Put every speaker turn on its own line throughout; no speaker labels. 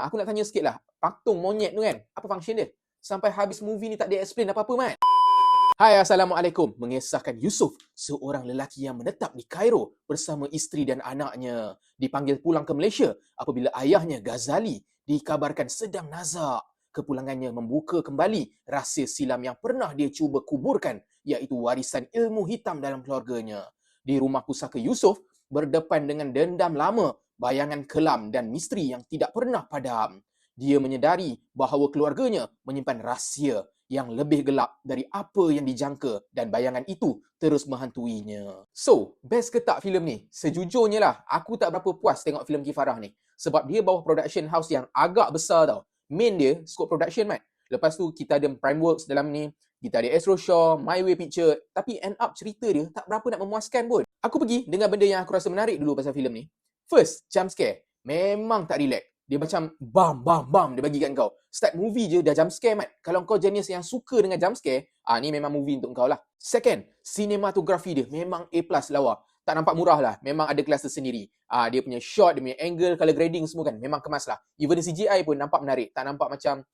Aku nak tanya sikit lah, patung monyet tu kan, apa function dia? Sampai habis movie ni tak dia explain apa-apa, Mat. Hai, Assalamualaikum. Mengisahkan Yusuf, seorang lelaki yang menetap di Cairo bersama isteri dan anaknya. Dipanggil pulang ke Malaysia apabila ayahnya, Ghazali, dikabarkan sedang nazak. Kepulangannya membuka kembali rahsia silam yang pernah dia cuba kuburkan, iaitu warisan ilmu hitam dalam keluarganya. Di rumah pusaka Yusuf, berdepan dengan dendam lama, bayangan kelam dan misteri yang tidak pernah padam. Dia menyedari bahawa keluarganya menyimpan rahsia yang lebih gelap dari apa yang dijangka dan bayangan itu terus menghantuinya. So, best ke tak filem ni? Sejujurnya lah, aku tak berapa puas tengok filem Kifarah ni. Sebab dia bawah production house yang agak besar tau. Main dia, scope production, Mat. Lepas tu, kita ada Primeworks dalam ni. Kita ada Astro Shaw, My Way Picture. Tapi end up cerita dia tak berapa nak memuaskan pun. Aku pergi dengan benda yang aku rasa menarik dulu pasal filem ni. First, jump scare. Memang tak relax. Dia macam bam dia bagi kat kau. Start movie je dah jump scare, Mat. Kalau kau jenis yang suka dengan jump scare, ni memang movie untuk kau lah. Second, cinematography dia memang A+ lawa. Tak nampak murah lah. Memang ada kelas tersendiri. Dia punya shot, dia punya angle, color grading semua kan memang kemas lah. Even CGI pun nampak menarik. Tak nampak macam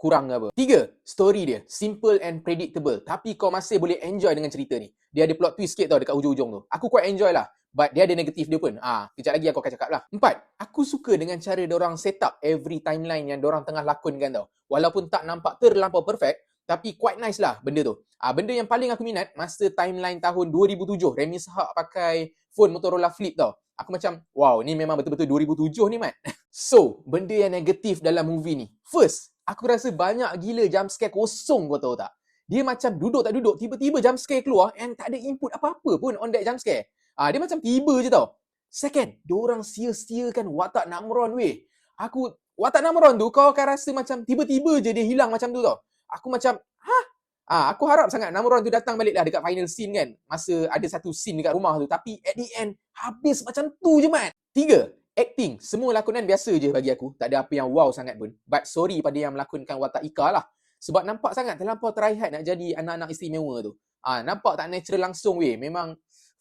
kurang ke apa. 3, story dia simple and predictable. Tapi kau masih boleh enjoy dengan cerita ni. Dia ada plot twist sikit tau dekat hujung-hujung tu. Aku quite enjoy lah. But dia ada negatif dia pun. Kejap lagi aku akan cakap lah. 4, aku suka dengan cara diorang set up every timeline yang diorang tengah lakonkan tau. Walaupun tak nampak terlampau perfect, tapi quite nice lah benda tu. Benda yang paling aku minat masa timeline tahun 2007, Remy Sahak pakai phone Motorola Flip tau. Aku macam, wow, ni memang betul-betul 2007 ni, Mat. So, benda yang negatif dalam movie ni. First, aku rasa banyak gila jump scare kosong, kau tahu tak? Dia macam duduk tak duduk, tiba-tiba jump scare keluar and tak ada input apa-apa pun on that jump scare. Dia macam tiba je tau. Second, diorang sia-siakan watak Namron weh. Watak Namron tu kau akan rasa macam tiba-tiba je dia hilang macam tu tau. Aku macam, aku harap sangat Namron tu datang balik lah dekat final scene kan. Masa ada satu scene dekat rumah tu. Tapi at the end, habis macam tu je, Mat. 3, acting. Semua lakonan biasa je bagi aku. Tak ada apa yang wow sangat pun. But sorry pada yang melakonkan watak Ika lah. Sebab nampak sangat terlampau try hard nak jadi anak-anak istimewa tu. Nampak tak natural langsung weh. Memang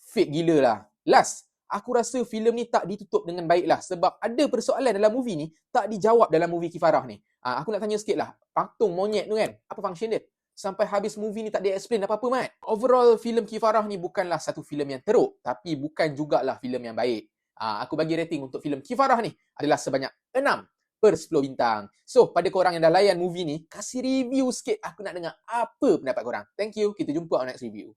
fake gila lah. Last, aku rasa filem ni tak ditutup dengan baik lah. Sebab ada persoalan dalam movie ni tak dijawab dalam movie Kifarah ni. Aku nak tanya sikit lah. Patung monyet tu kan, apa function dia? Sampai habis movie ni tak dia explain apa-apa, Mat. Overall, filem Kifarah ni bukanlah satu filem yang teruk. Tapi bukan jugalah filem yang baik. Aku bagi rating untuk filem Kifarah ni adalah sebanyak 6/10 bintang. So, pada korang yang dah layan movie ni, kasih review sikit. Aku nak dengar apa pendapat korang. Thank you. Kita jumpa on next review.